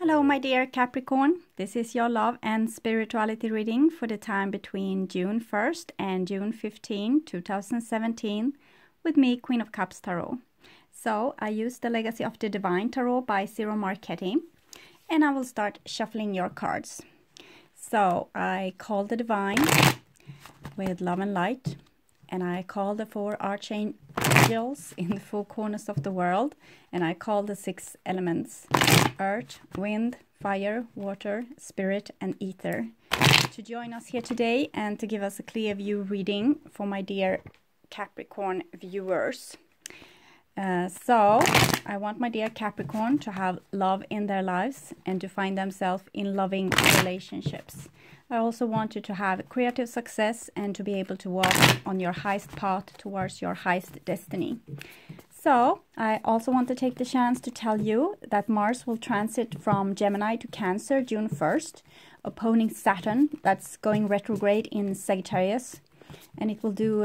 Hello, my dear Capricorn. This is your love and spirituality reading for the time between June 1st and June 15, 2017, with me, Queen of Cups Tarot. So I use the Legacy of the Divine Tarot by Zero Marchetti, and I will start shuffling your cards. So I call the Divine with love and light, and I call the 4 archangels in the 4 corners of the world, and I call the 6 elements: earth, wind, fire, water, spirit, and ether, to join us here today and to give us a clear view reading for my dear Capricorn viewers. So I want my dear Capricorn to have love in their lives and to find themselves in loving relationships. I also want you to have creative success and to be able to walk on your highest path towards your highest destiny. So I also want to take the chance to tell you that Mars will transit from Gemini to Cancer June 1st, opposing Saturn that's going retrograde in Sagittarius, and it will do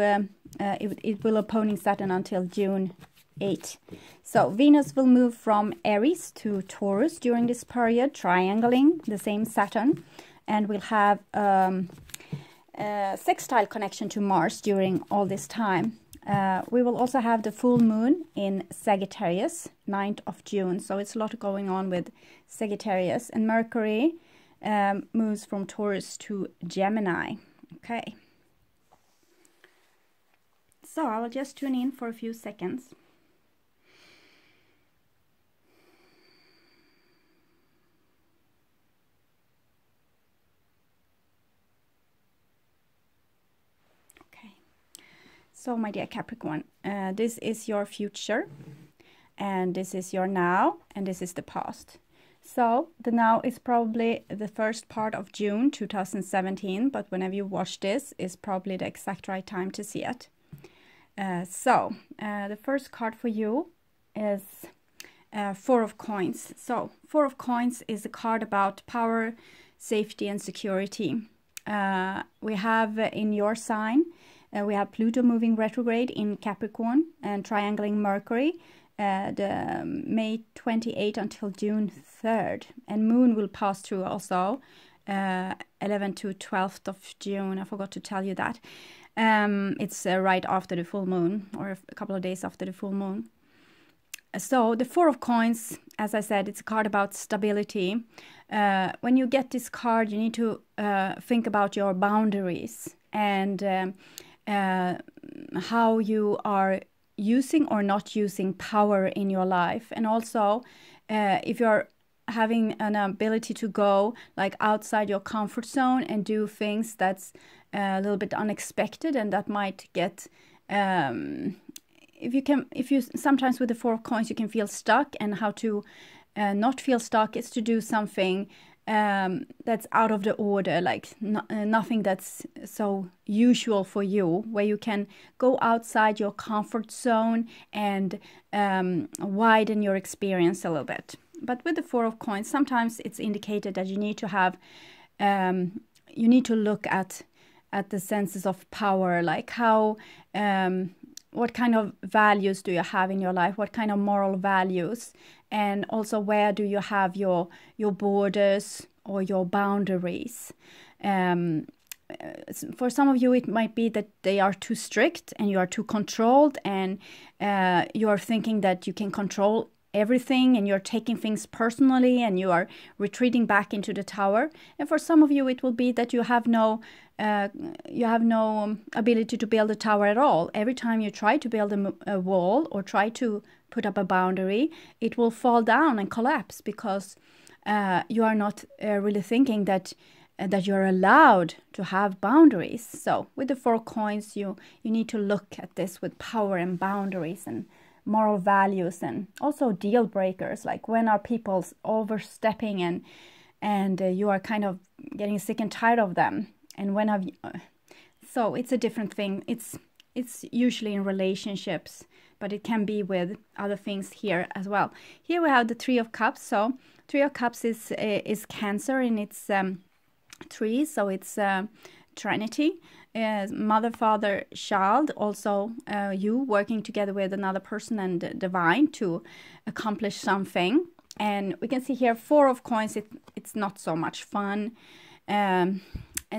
it will oppose Saturn until June 8. So Venus will move from Aries to Taurus during this period, triangling the same Saturn, and we'll have a sextile connection to Mars during all this time. We will also have the full moon in Sagittarius, 9th of June. So it's a lot going on with Sagittarius. And Mercury moves from Taurus to Gemini. Okay. So I will just tune in for a few seconds. So my dear Capricorn, this is your future, and this is your now, and this is the past. So the now is probably the first part of June 2017, but whenever you watch this is probably the exact right time to see it. The first card for you is 4 of Coins. So 4 of Coins is a card about power, safety, and security. We have in your sign, we have Pluto moving retrograde in Capricorn and triangling Mercury the May 28 until June 3rd. And Moon will pass through also 11th to 12th of June. I forgot to tell you that. It's right after the full moon, or a couple of days after the full moon. So the 4 of Coins, as I said, it's a card about stability. When you get this card, you need to think about your boundaries and how you are using or not using power in your life. And also if you're having an ability to go like outside your comfort zone and do things that's a little bit unexpected, and that might get if you sometimes with the 4 of Coins you can feel stuck, and how to not feel stuck is to do something that's out of the order, like nothing that's so usual for you, where you can go outside your comfort zone and widen your experience a little bit. But with the 4 of Coins, sometimes it's indicated that you need to have you need to look at the senses of power, like how what kind of values do you have in your life, what kind of moral values, and also where do you have your borders or your boundaries. For some of you, it might be that they are too strict and you are too controlled, and you are thinking that you can control everything and you're taking things personally and you are retreating back into the tower. And for some of you, it will be that you have no ability to build a tower at all. Every time you try to build a wall or try to put up a boundary, it will fall down and collapse because you are not really thinking that you're allowed to have boundaries. So with the 4 Coins, you need to look at this with power and boundaries and moral values, and also deal breakers, like when are people overstepping and you are kind of getting sick and tired of them, and when have you, so it's a different thing. It's usually in relationships, but it can be with other things here as well. Here we have the 3 of Cups. So 3 of Cups is Cancer in its 3, so it's Trinity, mother, father, child, also you working together with another person and divine to accomplish something. And we can see here 4 of coins, it's not so much fun. And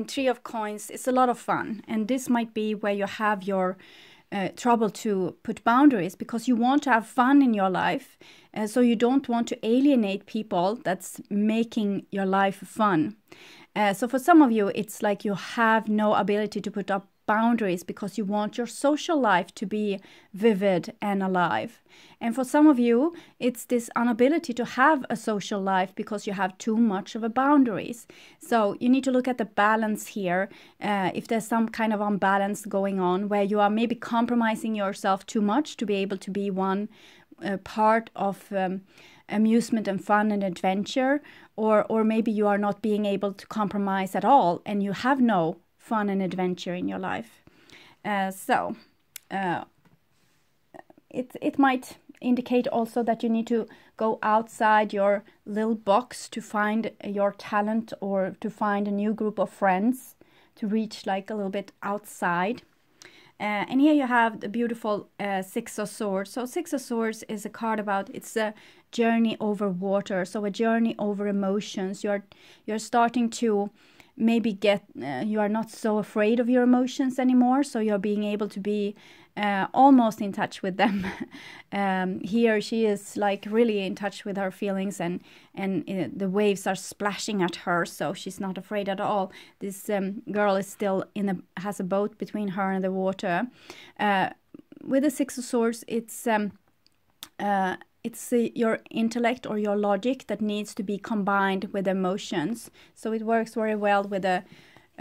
3 of coins, it's a lot of fun. And this might be where you have your trouble to put boundaries, because you want to have fun in your life. So you don't want to alienate people that's making your life fun. So for some of you, it's like you have no ability to put up boundaries because you want your social life to be vivid and alive. And for some of you, it's this inability to have a social life because you have too much of a boundaries. So you need to look at the balance here. If there's some kind of unbalance going on where you are maybe compromising yourself too much to be able to be one part of amusement and fun and adventure, or maybe you are not being able to compromise at all and you have no fun and adventure in your life. It might indicate also that you need to go outside your little box to find your talent, or to find a new group of friends, to reach like a little bit outside. And here you have the beautiful 6 of Swords. So 6 of Swords is a card about, it's a journey over water, so a journey over emotions. You're starting to maybe you are not so afraid of your emotions anymore, so you're being able to be almost in touch with them. Here she is like really in touch with her feelings, and the waves are splashing at her, so she's not afraid at all. This girl is still has a boat between her and the water. With the 6 of Swords, it's your intellect or your logic that needs to be combined with emotions. So it works very well with a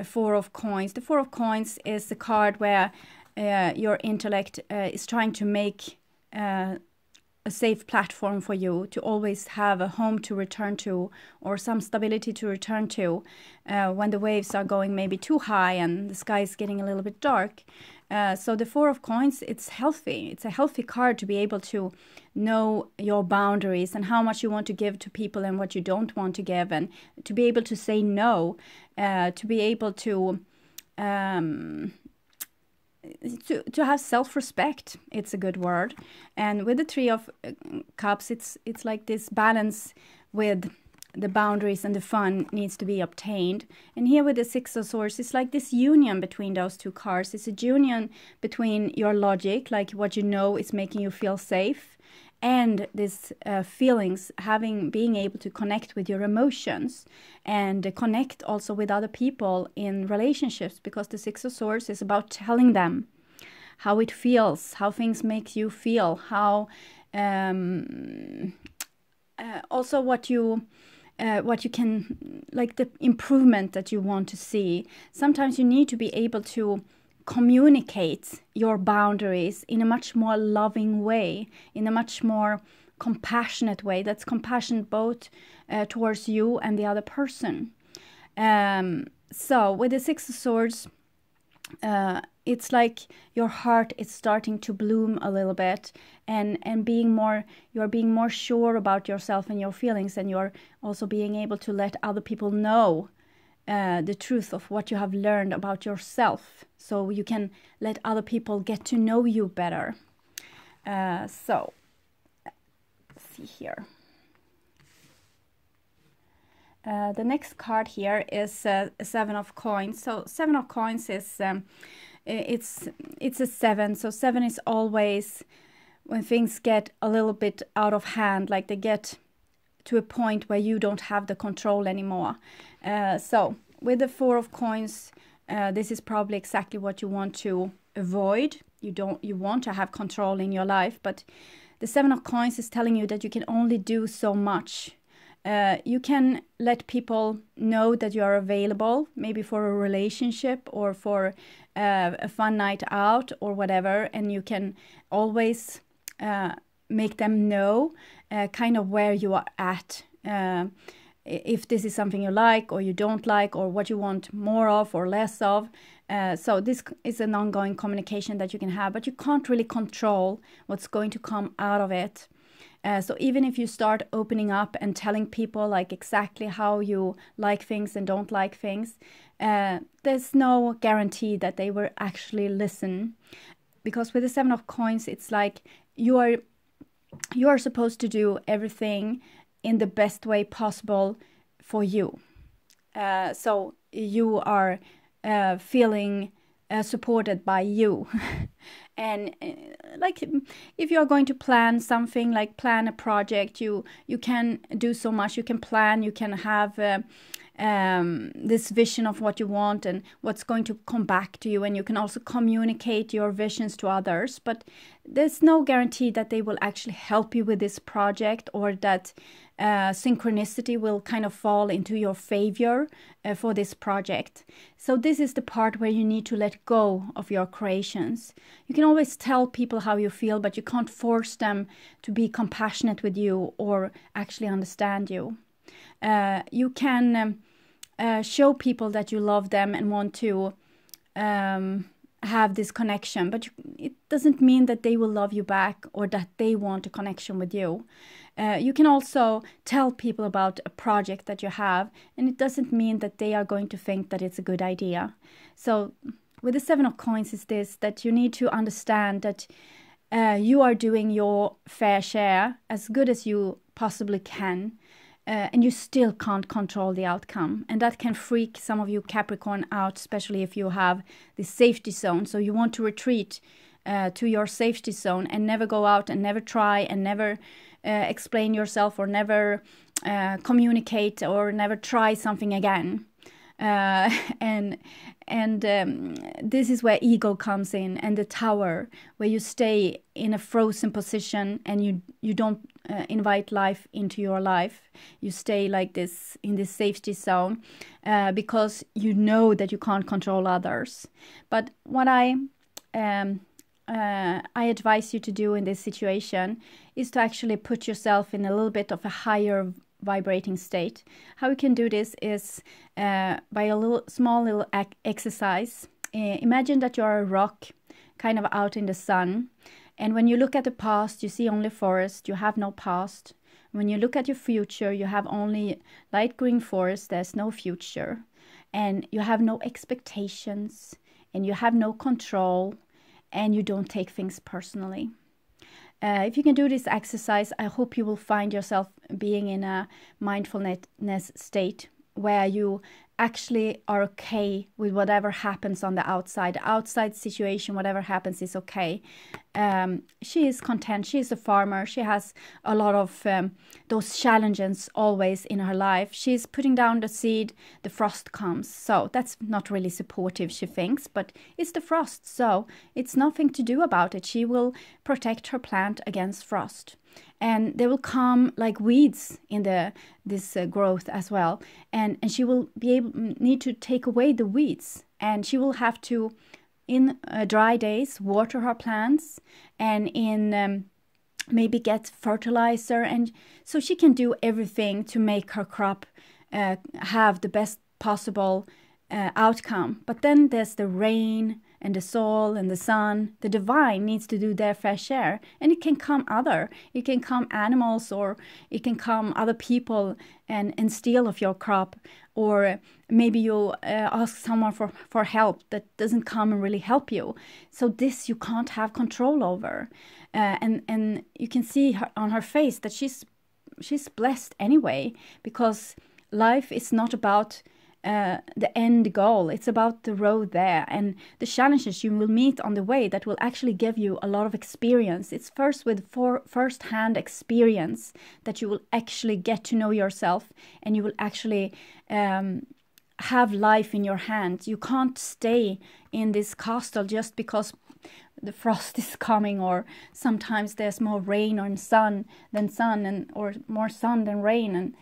4 of Coins. The 4 of Coins is the card where your intellect is trying to make a safe platform for you to always have a home to return to, or some stability to return to when the waves are going maybe too high and the sky is getting a little bit dark. So the 4 of Coins, it's healthy. It's a healthy card to be able to know your boundaries and how much you want to give to people and what you don't want to give, and to be able to say no, to be able to have self-respect. It's a good word. And with the 3 of Cups, it's like this balance with the boundaries and the fun needs to be obtained. And here with the 6 of Swords, it's like this union between those 2 cards. It's a union between your logic, like what you know is making you feel safe, and this feelings, being able to connect with your emotions and connect also with other people in relationships, because the 6 of Swords is about telling them how it feels, how things make you feel, how also what you can, like the improvement that you want to see. Sometimes you need to be able to communicate your boundaries in a much more loving way, in a much more compassionate way, that's compassionate both towards you and the other person. So with the 6 of Swords, it's like your heart is starting to bloom a little bit, and you're being more sure about yourself and your feelings, and you're also being able to let other people know the truth of what you have learned about yourself, so you can let other people get to know you better. So let's see here. The next card here is a 7 of Coins. So 7 of Coins is it's a 7. So 7 is always when things get a little bit out of hand, like they get to a point where you don't have the control anymore. So with the 4 of Coins, this is probably exactly what you want to avoid. You want to have control in your life, but the 7 of Coins is telling you that you can only do so much. You can let people know that you are available, maybe for a relationship or for a fun night out or whatever, and you can always make them know kind of where you are at, if this is something you like or you don't like, or what you want more of or less of. So this is an ongoing communication that you can have, but you can't really control what's going to come out of it. So even if you start opening up and telling people like exactly how you like things and don't like things, there's no guarantee that they will actually listen. Because with the 7 of Coins, it's like you are supposed to do everything in the best way possible for you. So you are feeling supported by you. And like if you are going to plan something, like plan a project, you can do so much. You can plan, you can have this vision of what you want and what's going to come back to you, and you can also communicate your visions to others, but there's no guarantee that they will actually help you with this project, or that synchronicity will kind of fall into your favor for this project. So this is the part where you need to let go of your creations. You can always tell people how you feel, but you can't force them to be compassionate with you or actually understand you. You can show people that you love them and want to have this connection, but it doesn't mean that they will love you back or that they want a connection with you. You can also tell people about a project that you have, and it doesn't mean that they are going to think that it's a good idea. So with the Seven of Coins is this, that you need to understand that you are doing your fair share as good as you possibly can. And you still can't control the outcome. And that can freak some of you Capricorn out, especially if you have this safety zone. So you want to retreat to your safety zone and never go out and never try and never explain yourself, or never communicate, or never try something again. And this is where ego comes in, and the Tower, where you stay in a frozen position and you don't invite life into your life. You stay like this in this safety zone because you know that you can't control others. But what I advise you to do in this situation is to actually put yourself in a little bit of a higher vibrating state. How you can do this is by a small little exercise. Imagine that you're a rock kind of out in the sun, and when you look at the past, you see only forest, you have no past. When you look at your future, you have only light green forest, there's no future, and you have no expectations, and you have no control, and you don't take things personally. If you can do this exercise, I hope you will find yourself being in a mindfulness state where you actually are okay with whatever happens on the outside. The outside situation, whatever happens, is okay. She is content. She is a farmer. She has a lot of those challenges always in her life. She's putting down the seed. The frost comes. So that's not really supportive, she thinks, but it's the frost. So it's nothing to do about it. She will protect her plant against frost. And they will come like weeds in this growth as well. And she will need to take away the weeds. And she will have to, in dry days, water her plants, and in maybe get fertilizer. And so she can do everything to make her crop have the best possible outcome. But then there's the rain and the soul and the sun. The divine needs to do their fair share, and it can come animals, or it can come other people and steal of your crop, or maybe you ask someone for help that doesn't come and really help you. So this you can't have control over, and you can see on her face that she's blessed anyway, because life is not about the end goal. It's about the road there and the challenges you will meet on the way that will actually give you a lot of experience. It's first with first-hand experience that you will actually get to know yourself, and you will actually have life in your hands. You can't stay in this castle just because the frost is coming, or sometimes there's more rain or sun than sun, or more sun than rain, and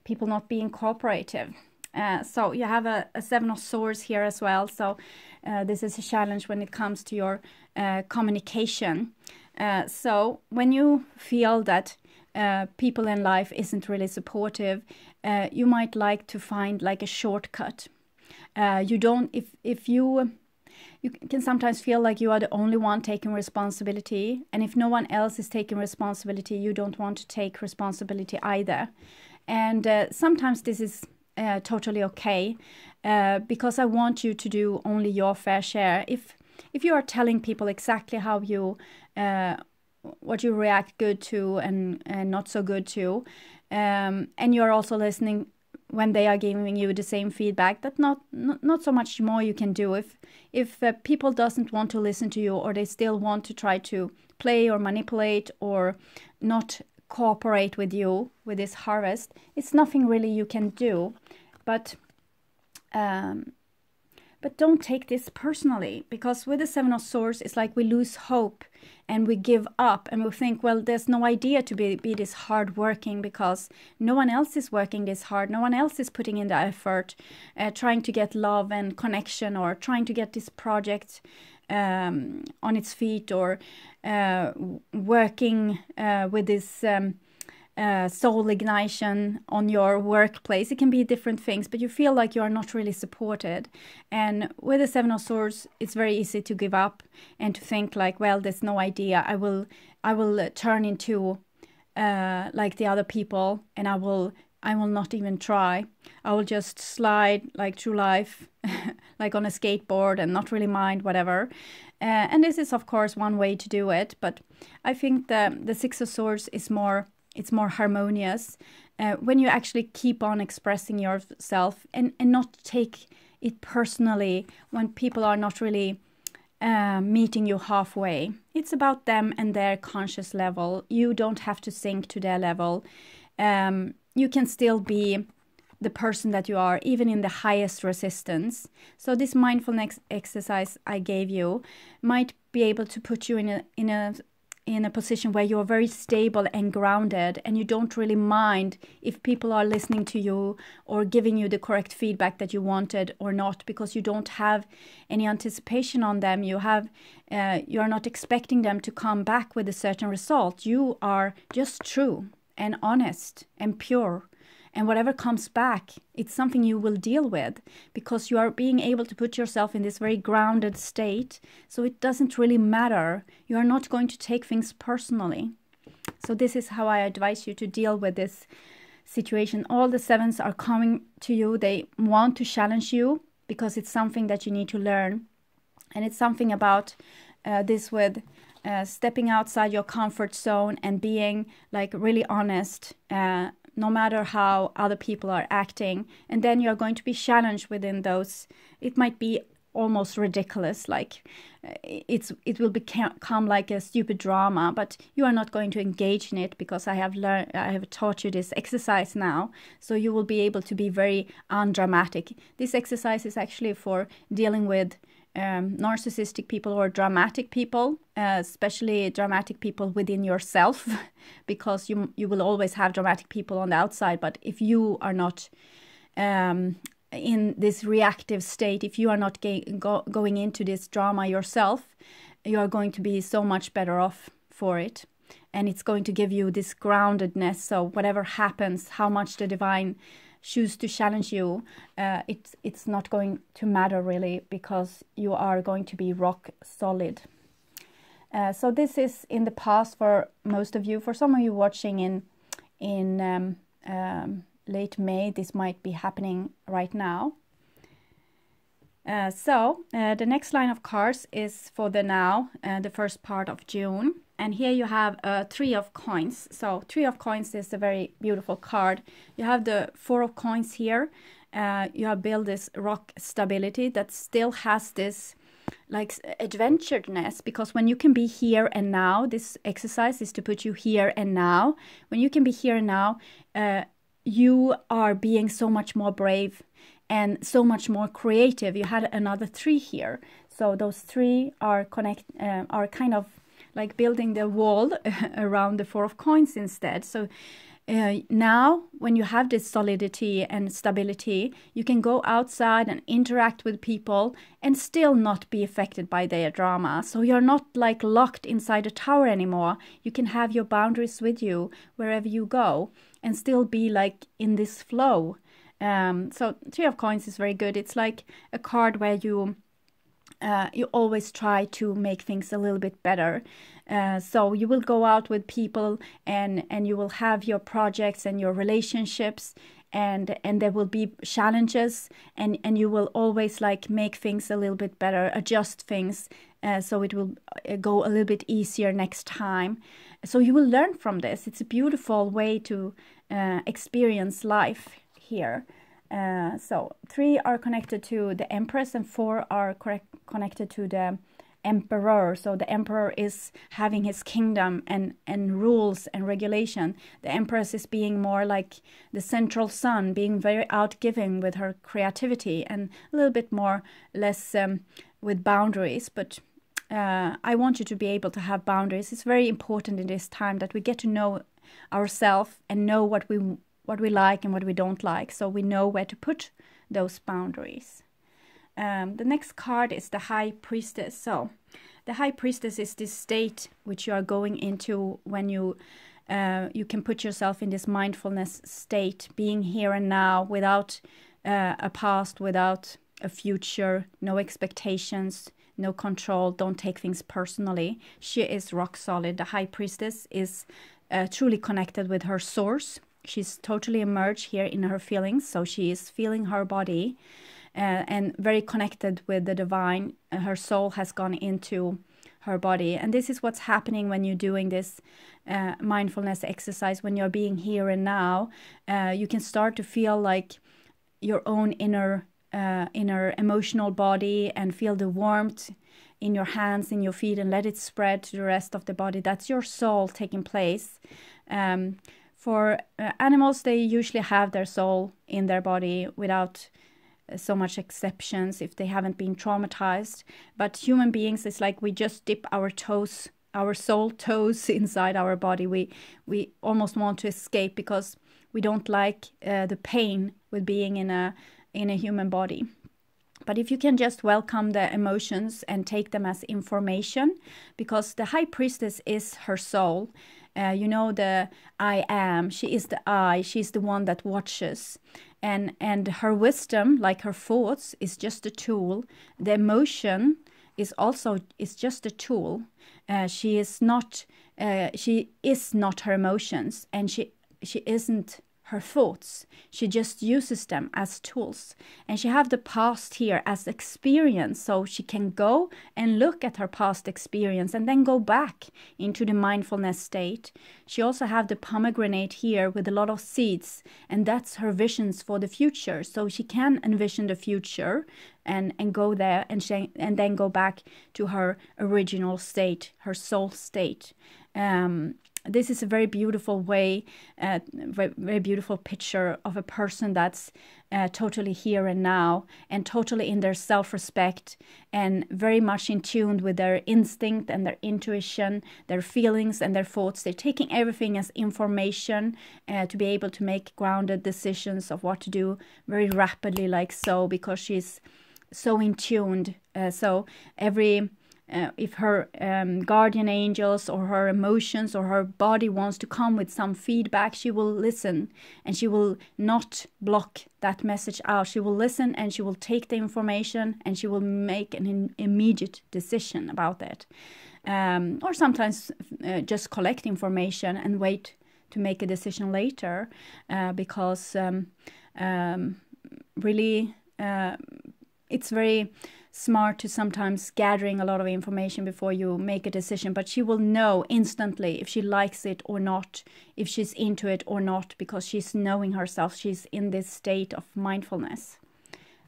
people not being cooperative. So you have a Seven of Swords here as well. So this is a challenge when it comes to your communication. So when you feel that people in life isn't really supportive, you might like to find like a shortcut. You can sometimes feel like you are the only one taking responsibility, and if no one else is taking responsibility, you don't want to take responsibility either. And sometimes this is totally okay, because I want you to do only your fair share. If you are telling people exactly how you react good to and not so good to, and you're also listening when they are giving you the same feedback. That not so much more you can do. If people doesn't want to listen to you, or they still want to try to play or manipulate or not cooperate with you with this harvest, it's nothing really you can do. But don't take this personally, because with the Seven of Swords, it's like we lose hope and we give up and we think, well, there's no idea to be this hard working, because no one else is working this hard. No one else is putting in the effort, trying to get love and connection, or trying to get this project on its feet, or working with this soul ignition on your workplace. It can be different things, but you feel like you are not really supported. And with the Seven of Swords, it's very easy to give up and to think like, well, there's no idea. I will turn into like the other people, and I will not even try. I will just slide like through life like on a skateboard and not really mind whatever. And this is of course one way to do it, but I think the Six of Swords is more harmonious when you actually keep on expressing yourself and not take it personally when people are not really meeting you halfway. It's about them and their conscious level. You don't have to sink to their level. You can still be the person that you are, even in the highest resistance. So this mindfulness exercise I gave you might be able to put you in a position where you're very stable and grounded, and you don't really mind if people are listening to you or giving you the correct feedback that you wanted or not, because you don't have any anticipation on them. You're not expecting them to come back with a certain result. You are just true and honest and pure. And whatever comes back, it's something you will deal with, because you are being able to put yourself in this very grounded state. So it doesn't really matter. You are not going to take things personally. So this is how I advise you to deal with this situation. All the sevens are coming to you. They want to challenge you because it's something that you need to learn. And it's something about this with stepping outside your comfort zone and being like really honest, no matter how other people are acting. And then you're going to be challenged within those. It might be almost ridiculous, like it will become like a stupid drama, but you are not going to engage in it, because I have taught you this exercise now, so you will be able to be very undramatic. This exercise is actually for dealing with narcissistic people or dramatic people, especially dramatic people within yourself, because you will always have dramatic people on the outside. But if you are not in this reactive state, if you are not going into this drama yourself, you are going to be so much better off for it. And it's going to give you this groundedness. So whatever happens, how much the divine choose to challenge you, it's not going to matter really, because you are going to be rock solid. So this is in the past for most of you. For some of you watching in late May, this might be happening right now. So the next line of cards is for the now, the first part of June. And here you have Three of Coins. So Three of Coins is a very beautiful card. You have the Four of Coins here. You have built this rock stability that still has this like adventuredness, because when you can be here and now, this exercise is to put you here and now. When you can be here and now, you are being so much more brave and so much more creative. You had another three here. So those three are kind of like building the wall around the Four of Coins instead. So now when you have this solidity and stability, you can go outside and interact with people and still not be affected by their drama. So you're not like locked inside a tower anymore. You can have your boundaries with you wherever you go and still be like in this flow. So Three of Coins is very good. It's like a card where you always try to make things a little bit better. So you will go out with people and you will have your projects and your relationships, and there will be challenges, and you will always like make things a little bit better, adjust things, so it will go a little bit easier next time. So you will learn from this. It's a beautiful way to experience life here. So 3 are connected to the Empress and 4 are connected to the Emperor. So the Emperor is having his kingdom and rules and regulation. The Empress is being more like the central sun, being very outgiving with her creativity and a little bit more less with boundaries. But I want you to be able to have boundaries. It's very important in this time that we get to know ourselves and know what we like and what we don't like, so we know where to put those boundaries. The next card is the High Priestess. So the High Priestess is this state which you are going into when you can put yourself in this mindfulness state, being here and now, without a past, without a future, no expectations, no control. Don't take things personally. She is rock solid. The High Priestess is truly connected with her source. She's totally immersed here in her feelings, so she is feeling her body and very connected with the divine. Her soul has gone into her body, and this is what's happening when you're doing this mindfulness exercise. When you're being here and now, you can start to feel like your own inner emotional body, and feel the warmth in your hands, in your feet, and let it spread to the rest of the body. That's your soul taking place. For animals, they usually have their soul in their body without so much exceptions if they haven't been traumatized. But human beings, it's like we just dip our toes, our soul toes inside our body. We almost want to escape because we don't like the pain with being in a human body. But if you can just welcome the emotions and take them as information, because the High Priestess is her soul. You know, the I am, she is the I, she's the one that watches. And her wisdom, like her thoughts, is just a tool. The emotion is just a tool. She is not her emotions, and she isn't her thoughts. She just uses them as tools, and she have the past here as experience, so she can go and look at her past experience and then go back into the mindfulness state. She also have the pomegranate here with a lot of seeds, and that's her visions for the future, so she can envision the future and go there and then go back to her original state, her soul state. This is a very beautiful way, very beautiful picture of a person that's totally here and now, and totally in their self-respect, and very much in tune with their instinct and their intuition, their feelings and their thoughts. They're taking everything as information to be able to make grounded decisions of what to do very rapidly, like so, because she's so in tuned. So every if her guardian angels or her emotions or her body wants to come with some feedback, she will listen, and she will not block that message out. She will listen, and she will take the information, and she will make an immediate decision about it. Or sometimes just collect information and wait to make a decision later, because really it's very smart to sometimes gathering a lot of information before you make a decision, but she will know instantly if she likes it or not, if she's into it or not, because she's knowing herself. She's in this state of mindfulness.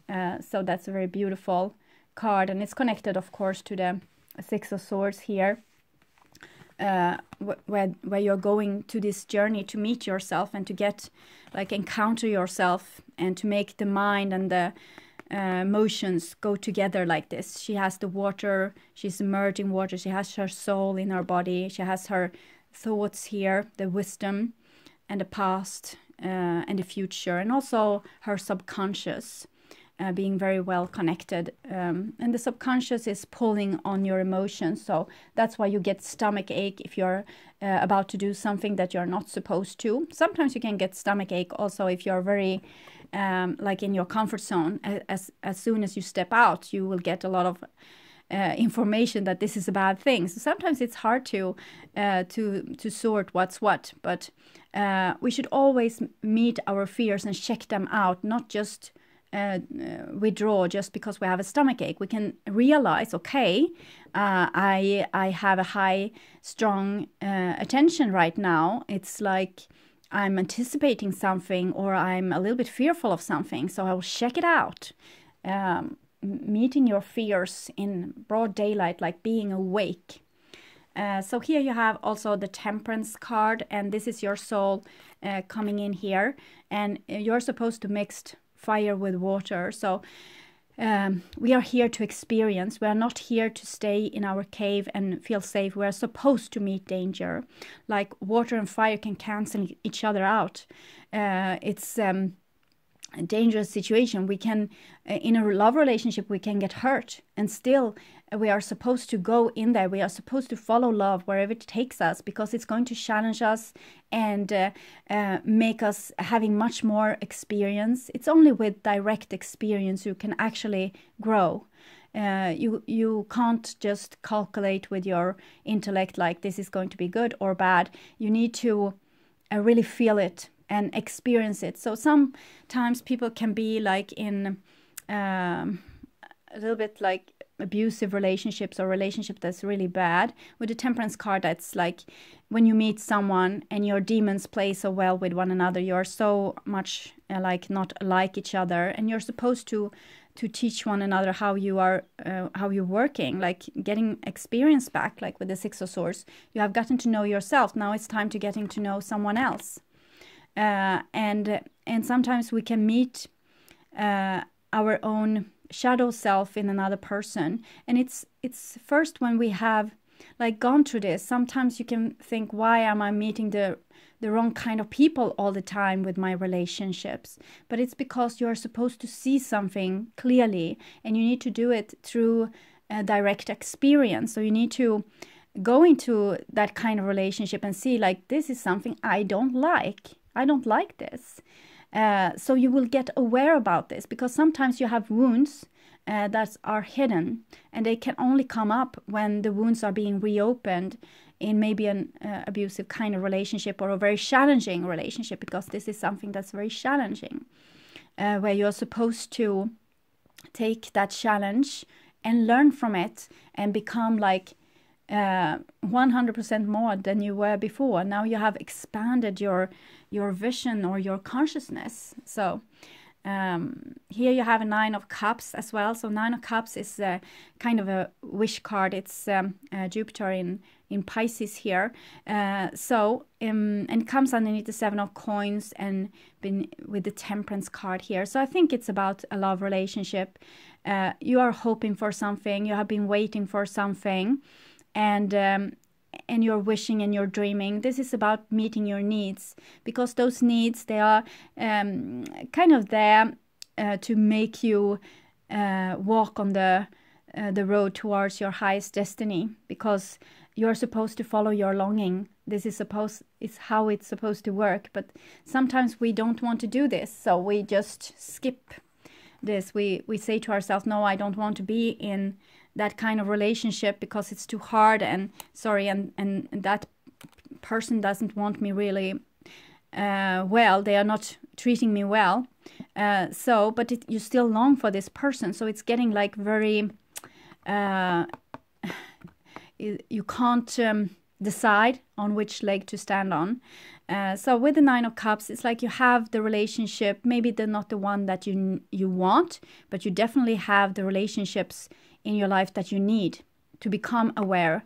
So that's a very beautiful card, and it's connected, of course, to the Six of Swords here, where you're going to this journey to meet yourself and to get, like, encounter yourself, and to make the mind and the emotions go together like this. She has the water, she's immersed in water, she has her soul in her body, she has her thoughts here, the wisdom and the past and the future, and also her subconscious being very well connected. And the subconscious is pulling on your emotions, so that's why you get stomach ache if you're about to do something that you're not supposed to. Sometimes you can get stomach ache also if you're very like in your comfort zone. As soon as you step out, you will get a lot of information that this is a bad thing. So sometimes it's hard to sort what's what, but we should always meet our fears and check them out, not just withdraw just because we have a stomach ache. We can realize, okay, I have a high, strong attention right now. It's like I'm anticipating something, or I'm a little bit fearful of something, so I will check it out. Meeting your fears in broad daylight, like being awake. So here you have also the Temperance card, and this is your soul coming in here, and you're supposed to mix fire with water. So we are here to experience. We are not here to stay in our cave and feel safe. We are supposed to meet danger. Like water and fire can cancel each other out. It's a dangerous situation. We can, in a love relationship, we can get hurt, and still we are supposed to go in there. We are supposed to follow love wherever it takes us, because it's going to challenge us and make us having much more experience. It's only with direct experience you can actually grow. You can't just calculate with your intellect like this is going to be good or bad. You need to really feel it and experience it. So sometimes people can be like in a little bit like abusive relationships, or relationship that's really bad. With the Temperance card, that's like when you meet someone and your demons play so well with one another, you're so much like not like each other, and you're supposed to teach one another how you're working, like getting experience back. Like with the Six of Swords, you have gotten to know yourself. Now it's time to getting to know someone else. And sometimes we can meet our own shadow self in another person, and it's first when we have like gone through this. Sometimes you can think, why am I meeting the wrong kind of people all the time with my relationships? But it's because you're supposed to see something clearly, and you need to do it through a direct experience. So you need to go into that kind of relationship and see, like, this is something I don't like. I don't like this. So you will get aware about this, because sometimes you have wounds that are hidden, and they can only come up when the wounds are being reopened in maybe an abusive kind of relationship, or a very challenging relationship, because this is something that's very challenging, where you're supposed to take that challenge and learn from it and become like 100% more than you were before. Now you have expanded your vision or your consciousness. So here you have a Nine of Cups as well. So Nine of Cups is kind of a wish card. It's Jupiter in Pisces here. And it comes underneath the Seven of Coins and with the Temperance card here. So I think it's about a love relationship. You are hoping for something. You have been waiting for something. And you're wishing and you're dreaming. This is about meeting your needs, because those needs, they are kind of there to make you walk on the road towards your highest destiny, because you're supposed to follow your longing. This is how it's supposed to work. But sometimes we don't want to do this, so we just skip this. We say to ourselves, no, I don't want to be in that kind of relationship because it's too hard, and that person doesn't want me really well. They are not treating me well. But you still long for this person. So it's getting like very, you can't decide on which leg to stand on. So with the Nine of Cups, it's like you have the relationship. Maybe they're not the one that you want, but you definitely have the relationships in your life that you need to become aware,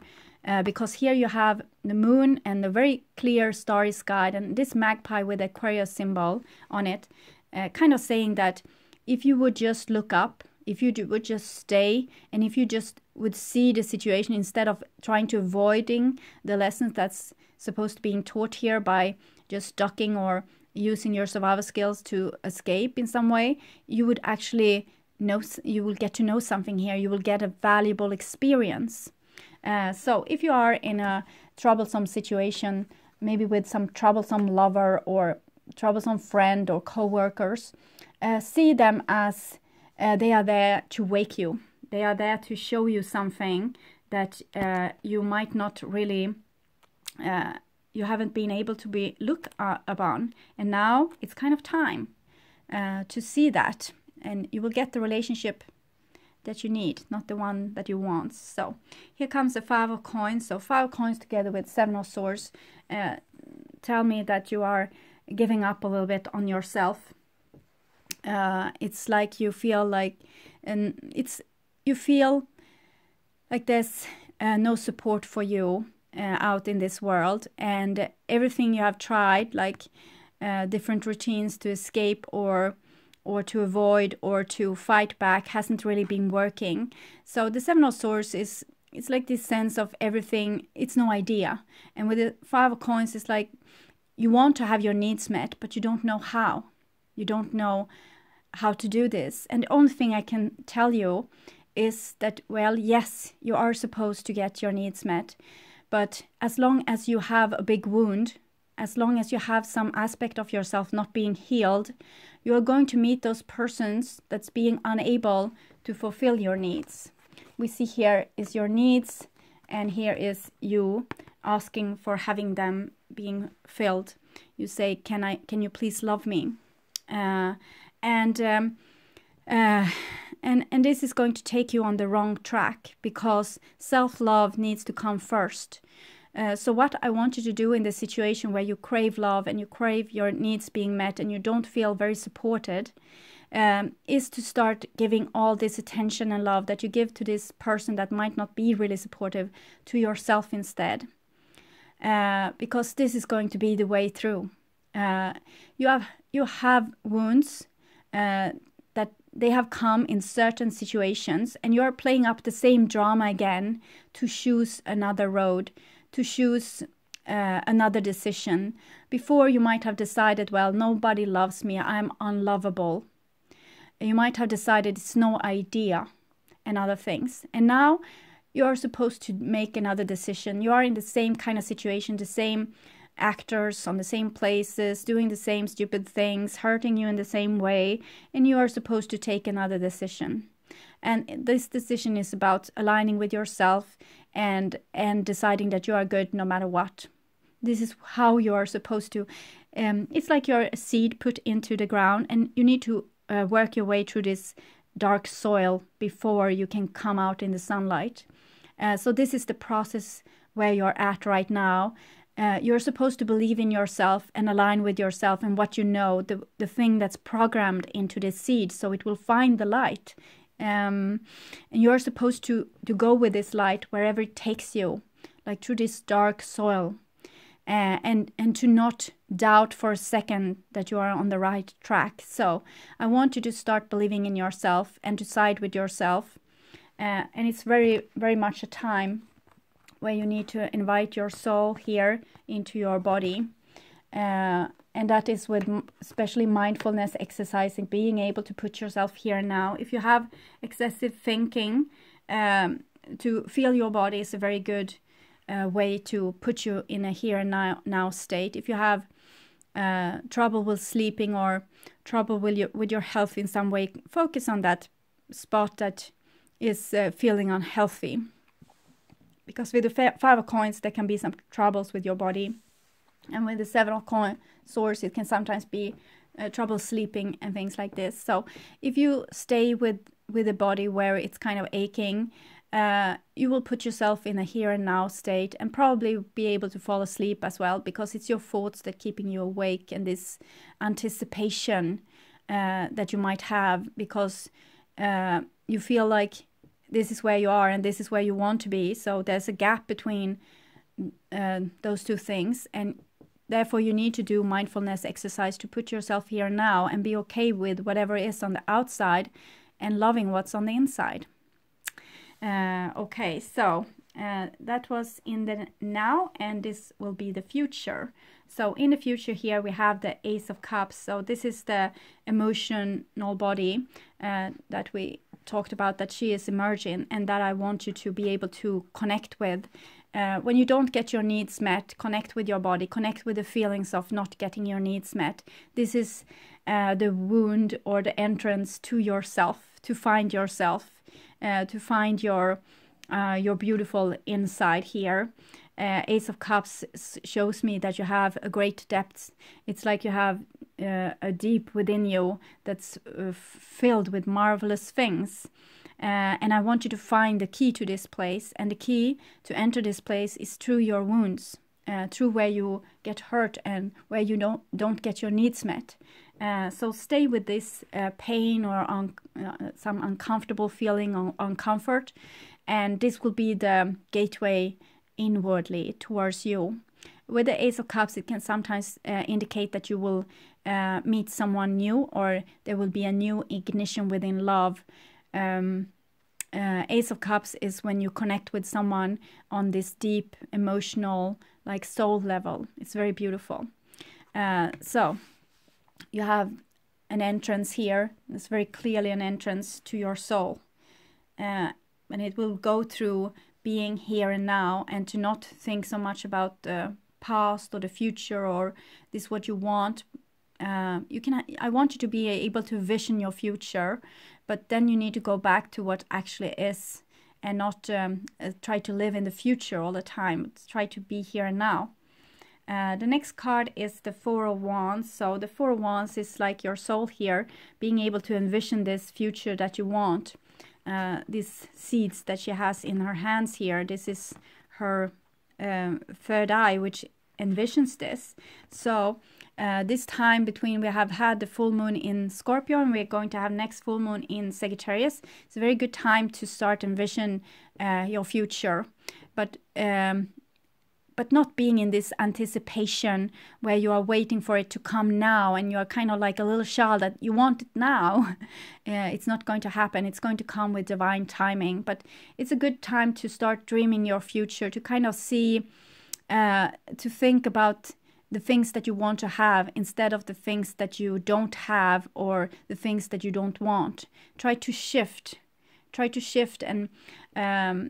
because here you have the moon and the very clear starry sky, and this magpie with Aquarius symbol on it, kind of saying that if you would just look up, if you would just stay, and if you just would see the situation instead of trying to avoiding the lessons that's supposed to be taught here by just ducking or using your survival skills to escape in some way, you would actually you will get to know something here. You will get a valuable experience. So if you are in a troublesome situation, maybe with some troublesome lover or troublesome friend or co-workers, see them as they are there to wake you. They are there to show you something that you might not really, you haven't been able to look upon. And now it's kind of time to see that. and you will get the relationship that you need, not the one that you want. So here comes the 5 of coins. So 5 of coins together with 7 of swords tell me that you are giving up a little bit on yourself. It's like you feel like, you feel like there's no support for you out in this world, and everything you have tried, like different routines to escape or to avoid or to fight back, hasn't really been working. So the 7 of swords it's like this sense of everything, it's no idea. And with the 5 of coins, it's like you want to have your needs met, but you don't know how. You don't know how to do this. And the only thing I can tell you is that, well, yes, you are supposed to get your needs met, but as long as you have a big wound, as long as you have some aspect of yourself not being healed, you are going to meet those persons that's being unable to fulfill your needs. We see here is your needs, and here is you asking for having them being filled. You say, can you please love me? And this is going to take you on the wrong track, because self-love needs to come first. So what I want you to do in the situation where you crave love and you crave your needs being met and you don't feel very supported, is to start giving all this attention and love that you give to this person that might not be really supportive to yourself instead. Because this is going to be the way through. You have wounds that they have come in certain situations, and you are playing up the same drama again to choose another road, to choose another decision. Before, you might have decided, well, nobody loves me, I'm unlovable. You might have decided it's no idea and other things. And now you are supposed to make another decision. You are in the same kind of situation, the same actors on the same places, doing the same stupid things, hurting you in the same way, and you are supposed to take another decision. And this decision is about aligning with yourself and deciding that you are good no matter what. This is how you are supposed to. It's like you're a seed put into the ground, and you need to work your way through this dark soil before you can come out in the sunlight. So this is the process where you're at right now. You're supposed to believe in yourself and align with yourself and what you know, the thing that's programmed into the seed, so it will find the light. And you're supposed to go with this light wherever it takes you, like through this dark soil, and to not doubt for a second that you are on the right track. So I want you to start believing in yourself and to side with yourself. And it's very, very much a time where you need to invite your soul here into your body. And that is with especially mindfulness exercising, being able to put yourself here and now. If you have excessive thinking, to feel your body is a very good way to put you in a here and now state. If you have trouble with sleeping or trouble with your health in some way, focus on that spot that is feeling unhealthy. Because with the 5 of coins, there can be some troubles with your body. And with the 7 of swords, it can sometimes be trouble sleeping and things like this. So if you stay with the body where it's kind of aching, you will put yourself in a here and now state and probably be able to fall asleep as well, because it's your thoughts that keeping you awake, and this anticipation that you might have because you feel like this is where you are and this is where you want to be. So there's a gap between those two things, and therefore you need to do mindfulness exercise to put yourself here and now and be okay with whatever is on the outside and loving what's on the inside. Okay, so that was in the now, and this will be the future. So in the future here we have the Ace of Cups. So this is the emotional body that we talked about, that she is emerging, and that I want you to be able to connect with. When you don't get your needs met, connect with your body, connect with the feelings of not getting your needs met. This is the wound or the entrance to yourself, to find yourself, to find your beautiful inside here. Ace of Cups shows me that you have a great depth. It's like you have a deep within you that's filled with marvelous things. And I want you to find the key to this place. And the key to enter this place is through your wounds, through where you get hurt and where you don't get your needs met. So stay with this pain or some uncomfortable feeling or uncomfort. And this will be the gateway inwardly towards you. With the Ace of Cups, it can sometimes indicate that you will meet someone new, or there will be a new ignition within love. Ace of Cups is when you connect with someone on this deep emotional, like soul level. It's very beautiful. So you have an entrance here. It's very clearly an entrance to your soul. And it will go through being here and now, and to not think so much about the past or the future or this is what you want. I want you to be able to vision your future, but then you need to go back to what actually is, and not try to live in the future all the time. Try to be here and now. The next card is the Four of Wands. So the Four of Wands is like your soul here, being able to envision this future that you want. These seeds that she has in her hands here, this is her third eye, which envisions this. So this time between, we have had the full moon in Scorpio, and we're going to have next full moon in Sagittarius. It's a very good time to start envision your future, but not being in this anticipation where you are waiting for it to come now, and you are kind of like a little child that you want it now. It's not going to happen. It's going to come with divine timing, but it's a good time to start dreaming your future, to kind of see, to think about the things that you want to have instead of the things that you don't have or the things that you don't want. Try to shift, and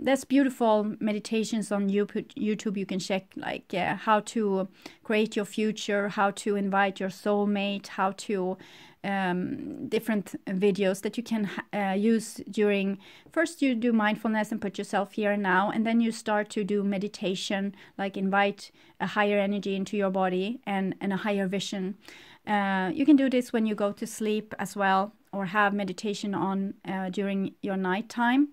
there's beautiful meditations on YouTube you can check, like how to create your future, how to invite your soulmate, how to different videos that you can use during. First you do mindfulness and put yourself here and now, and then you start to do meditation, like invite a higher energy into your body and a higher vision. You can do this when you go to sleep as well, or have meditation on during your night time.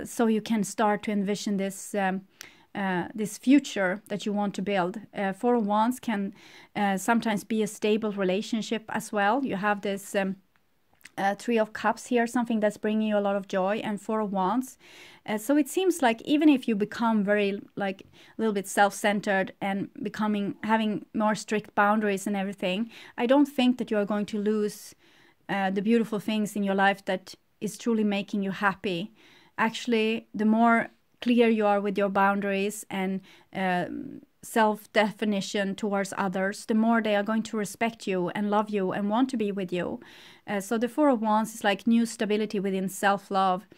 So you can start to envision this this future that you want to build. Four of Wands can sometimes be a stable relationship as well. You have this Three of Cups here, something that's bringing you a lot of joy, and Four of Wands. So it seems like even if you become very, like, a little bit self-centered and having more strict boundaries and everything, I don't think that you are going to lose the beautiful things in your life that is truly making you happy. Actually, the more clear you are with your boundaries and self-definition towards others, the more they are going to respect you and love you and want to be with you. So the Four of Wands is like new stability within self-love.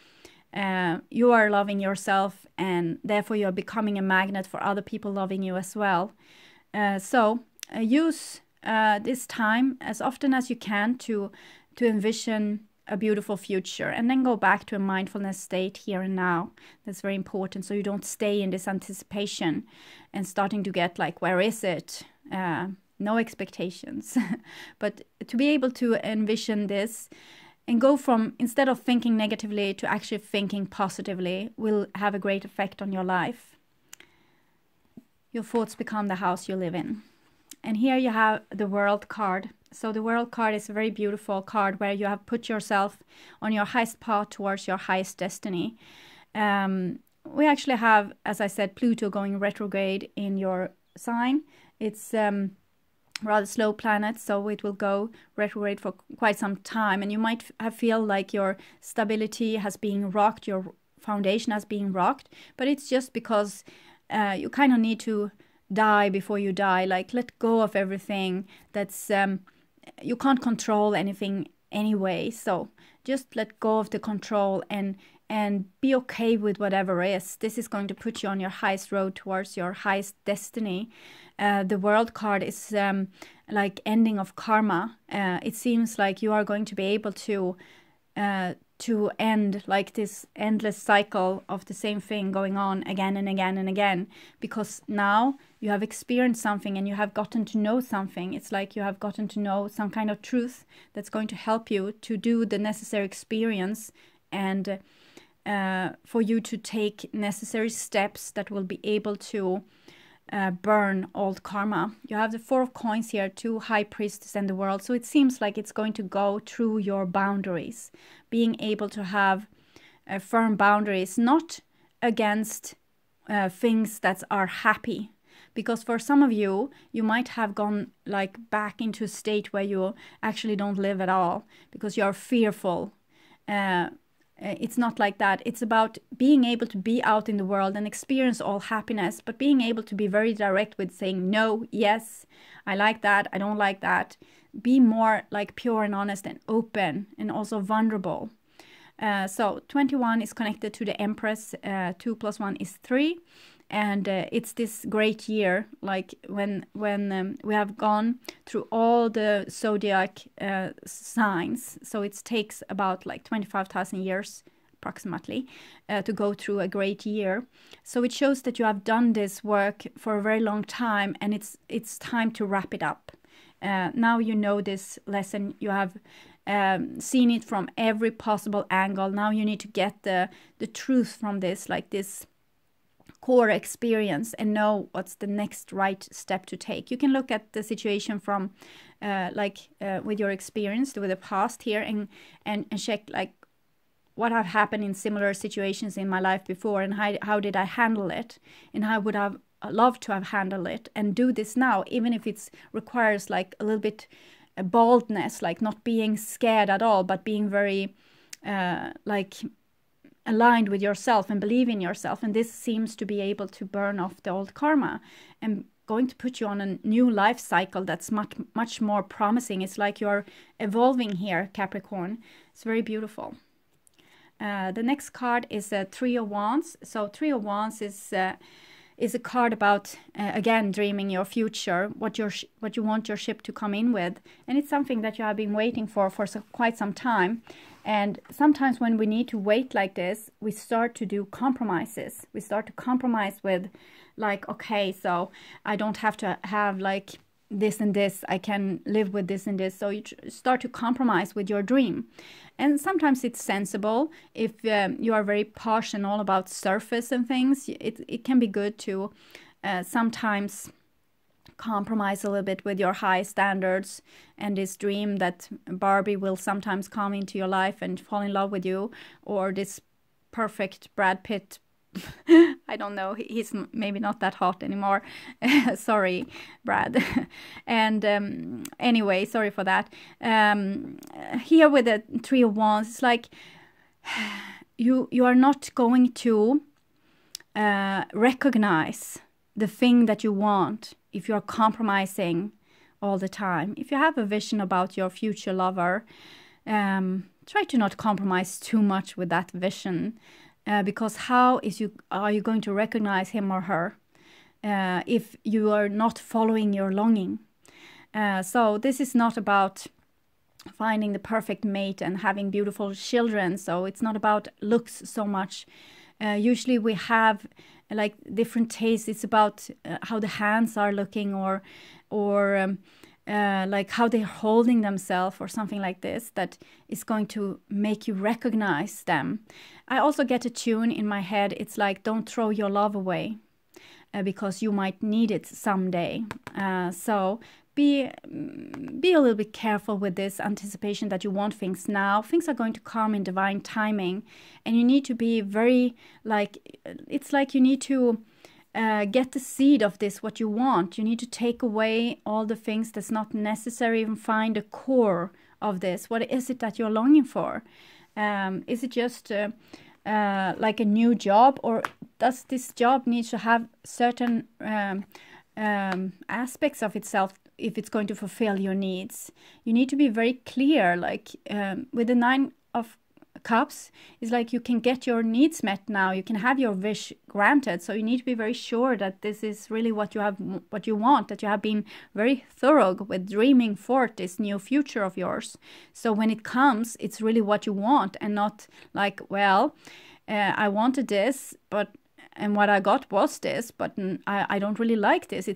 You are loving yourself, and therefore you are becoming a magnet for other people loving you as well. So use this time as often as you can to envision a beautiful future, and then go back to a mindfulness state here and now. That's very important, so you don't stay in this anticipation and starting to get like, where is it? No expectations. But to be able to envision this and go from, instead of thinking negatively to actually thinking positively, will have a great effect on your life. Your thoughts become the house you live in. And here you have the World card. So the World card is a very beautiful card where you have put yourself on your highest path towards your highest destiny. We actually have, as I said, Pluto going retrograde in your sign. It's rather slow planet, so it will go retrograde for quite some time, and you might feel like your stability has been rocked, your foundation has been rocked, but it's just because you kind of need to die before you die, like let go of everything that's you can't control anything anyway, so just let go of the control and be okay with whatever is. This is going to put you on your highest road towards your highest destiny. The World card is like ending of karma. It seems like you are going to be able to to end like this endless cycle of the same thing going on again and again and again, because now you have experienced something and you have gotten to know something. It's like you have gotten to know some kind of truth that's going to help you to do the necessary experience, and for you to take necessary steps that will be able to burn old karma. You have the 4 of coins here, 2 high priests and the world. So it seems like it's going to go through your boundaries, being able to have firm boundaries, not against things that are happy. Because for some of you, you might have gone like back into a state where you actually don't live at all because you're fearful. It's not like that. It's about being able to be out in the world and experience all happiness, but being able to be very direct with saying no, yes, I like that, I don't like that. Be more like pure and honest and open and also vulnerable. So 21 is connected to the Empress. 2 + 1 is 3. And it's this great year, like when we have gone through all the zodiac signs. So it takes about like 25,000 years approximately to go through a great year. So it shows that you have done this work for a very long time, and it's time to wrap it up. Now you know this lesson. You have seen it from every possible angle. Now you need to get the truth from this, like this core experience, and know what's the next right step to take. You can look at the situation from with your experience with the past here, and check like what have happened in similar situations in my life before, and how did I handle it, and how would I love to have handled it, and do this now, even if it requires like a little bit boldness, like not being scared at all, but being very aligned with yourself and believe in yourself. And this seems to be able to burn off the old karma and going to put you on a new life cycle that's much more promising. It's like you're evolving here, Capricorn. It's very beautiful. The next card is a 3 of Wands. So 3 of Wands is a card about again dreaming your future, what you want your ship to come in with, and it's something that you have been waiting for quite some time. And sometimes when we need to wait like this, we start to do compromises. We start to compromise with like, okay, so I don't have to have like this and this, I can live with this and this. So you start to compromise with your dream. And sometimes it's sensible. If you are very posh and all about surface and things, it can be good to sometimes compromise a little bit with your high standards and this dream that Barbie will sometimes come into your life and fall in love with you, or this perfect Brad Pitt. I don't know, he's maybe not that hot anymore. Sorry, Brad. And anyway, sorry for that. Here with the 3 of Wands, it's like you are not going to recognize the thing that you want if you're compromising all the time. If you have a vision about your future lover, try to not compromise too much with that vision. Because how are you going to recognize him or her if you are not following your longing? So this is not about finding the perfect mate and having beautiful children. So it's not about looks so much. Usually we have like different tastes. It's about how the hands are looking, or like how they're holding themselves or something like this, that is going to make you recognize them. I also get a tune in my head. It's like, don't throw your love away because you might need it someday. So be a little bit careful with this anticipation that you want things now. Things are going to come in divine timing, and you need to be very like, it's like you need to get the seed of this, what you want. You need to take away all the things that's not necessary and find the core of this. What is it that you're longing for? Is it just like a new job, or does this job need to have certain aspects of itself if it's going to fulfill your needs? You need to be very clear, like with the 9 of Cups is like you can get your needs met now. You can have your wish granted. So you need to be very sure that this is really what you want, that you have been very thorough with dreaming forth this new future of yours. So when it comes, it's really what you want, and not like, well, I wanted this, and what I got was this, but I don't really like this.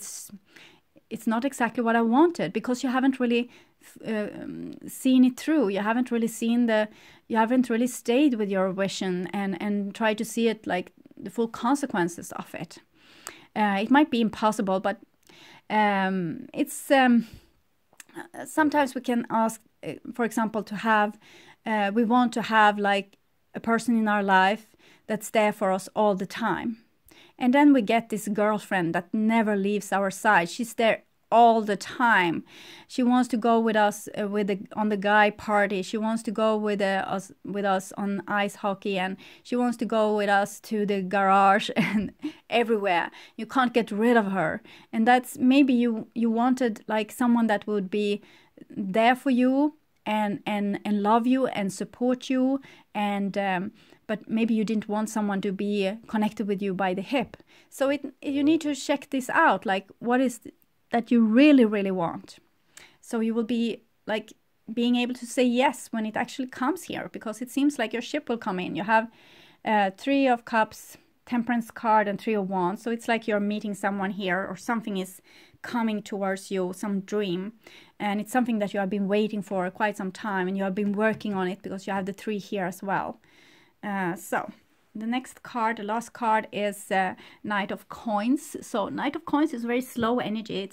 It's not exactly what I wanted, because you haven't really seen it through. You haven't really stayed with your vision and tried to see it, like the full consequences of it. It might be impossible, but it's sometimes we can ask, for example, we want to have like a person in our life that's there for us all the time. And then we get this girlfriend that never leaves our side. She's there all the time. She wants to go with us on the guy party. She wants to go with us on ice hockey, and she wants to go with us to the garage and everywhere. You can't get rid of her. And that's maybe you wanted like someone that would be there for you and love you and support you, and but maybe you didn't want someone to be connected with you by the hip. So you need to check this out, like what is that you really, really want. So you will be like being able to say yes when it actually comes here, because it seems like your ship will come in. You have 3 of Cups, Temperance card, and 3 of Wands. So it's like you're meeting someone here, or something is coming towards you, some dream. And it's something that you have been waiting for quite some time, and you have been working on it because you have the 3 here as well. So the next card, the last card, is Knight of Coins. So Knight of Coins is very slow energy.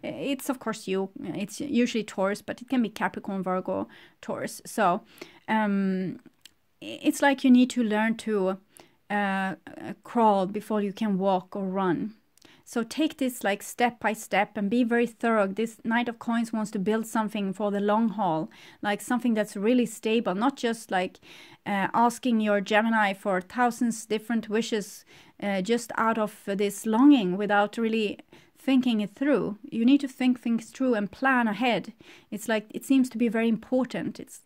It's of course you. It's usually Taurus, but it can be Capricorn, Virgo, Taurus. So it's like you need to learn to crawl before you can walk or run. So take this like step by step and be very thorough. This Knight of Coins wants to build something for the long haul, like something that's really stable, not just like asking your Gemini for thousands different wishes just out of this longing without really thinking it through. You need to think things through and plan ahead. It's like, it seems to be very important. It's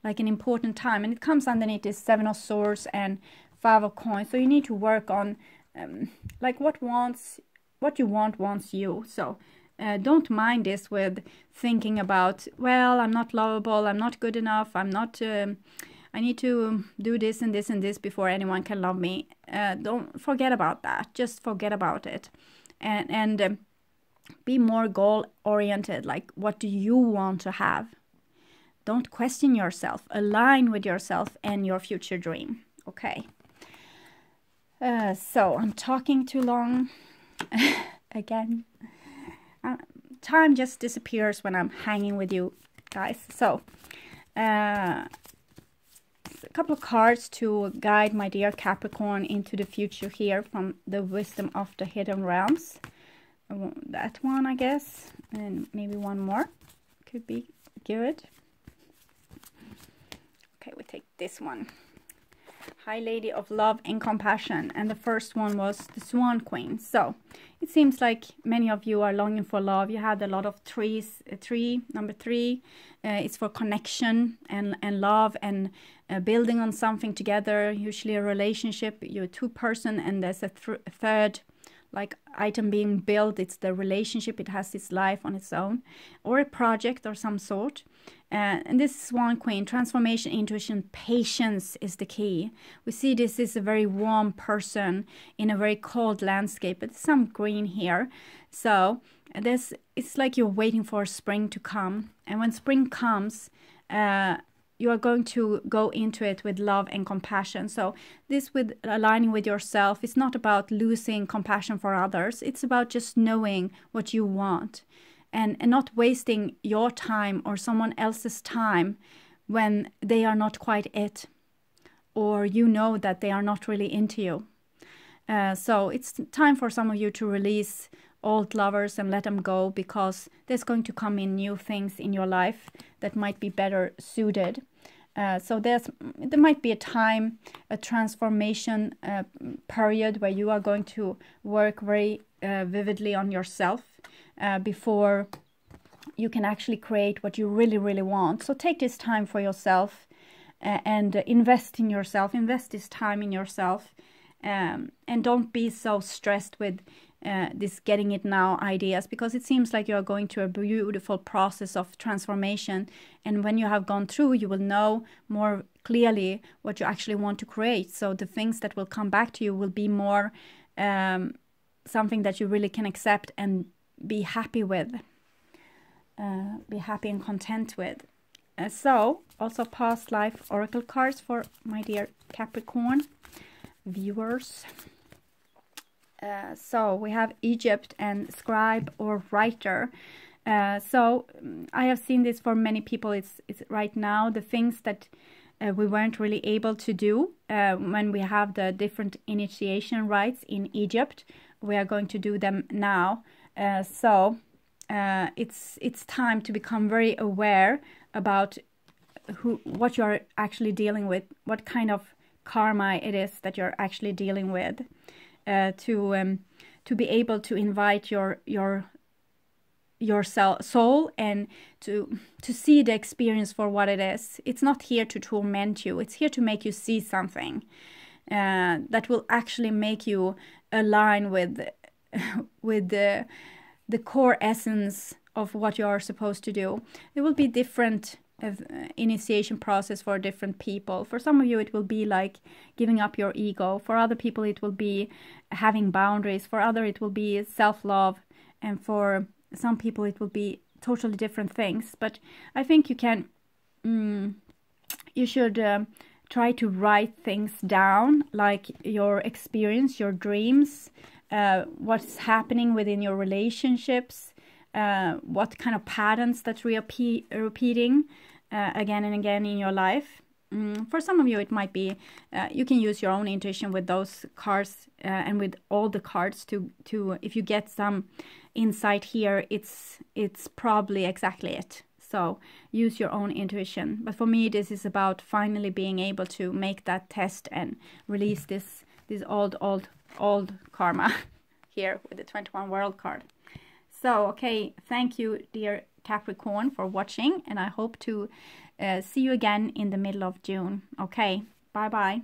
like an important time, and it comes underneath this 7 of Swords and 5 of Coins. So you need to work on like what you want wants you. So don't mind this with thinking about, well, I'm not lovable, I'm not good enough, I need to do this and this and this before anyone can love me. Don't forget about that. Just forget about it, and be more goal oriented. Like, what do you want to have? Don't question yourself. Align with yourself and your future dream. Okay. So I'm talking too long. Again, time just disappears when I'm hanging with you guys. So a couple of cards to guide my dear Capricorn into the future here from the Wisdom of the Hidden Realms. That one, I guess, and maybe one more could be good. Okay, we take this one. High Lady of Love and Compassion, and the first one was the Swan Queen. So it seems like many of you are longing for love. You had a lot of trees. Number 3 it's for connection and love and building on something together, usually a relationship. You're a 2-person, and there's a third like item being built. It's the relationship. It has its life on its own, or a project or some sort. And this Swan Queen, transformation, intuition, patience is the key. We see this is a very warm person in a very cold landscape, but some green here. So it's like you're waiting for spring to come. And when spring comes, you are going to go into it with love and compassion. So this, with aligning with yourself, it's not about losing compassion for others. It's about just knowing what you want. And not wasting your time or someone else's time when they are not quite it, or you know that they are not really into you. So it's time for some of you to release old lovers and let them go, because there's going to come in new things in your life that might be better suited. So there might be a transformation period where you are going to work very vividly on yourself before you can actually create what you really, really want. So take this time for yourself. and invest in yourself, invest this time in yourself, and don't be so stressed with this getting it now ideas, because it seems like you're going through a beautiful process of transformation, and when you have gone through, you will know more clearly what you actually want to create. So the things that will come back to you will be more something that you really can accept and be happy with, be happy and content with. So also past life oracle cards for my dear Capricorn viewers. So we have Egypt and scribe or writer. So I have seen this for many people. It's right now the things that we weren't really able to do when we have the different initiation rites in Egypt. We are going to do them now. So it's time to become very aware about what you're actually dealing with, what kind of karma it is that you're actually dealing with, to be able to invite your soul and to see the experience for what it is. It's not here to torment you. It's here to make you see something that will actually make you align with the core essence of what you are supposed to do. It will be different initiation process for different people. For some of you, it will be like giving up your ego. For other people, it will be having boundaries. For others, it will be self-love. And for some people, it will be totally different things. But I think you can, you should try to write things down, like your experience, your dreams, what's happening within your relationships, what kind of patterns that we are repeating again and again in your life. For some of you, it might be, you can use your own intuition with those cards and with all the cards to if you get some insight here, it's probably exactly it. So use your own intuition. But for me, this is about finally being able to make that test and release this old karma here with the 21 World card. So, okay, thank you, dear Capricorn, for watching, and I hope to see you again in the middle of June. Okay, bye-bye.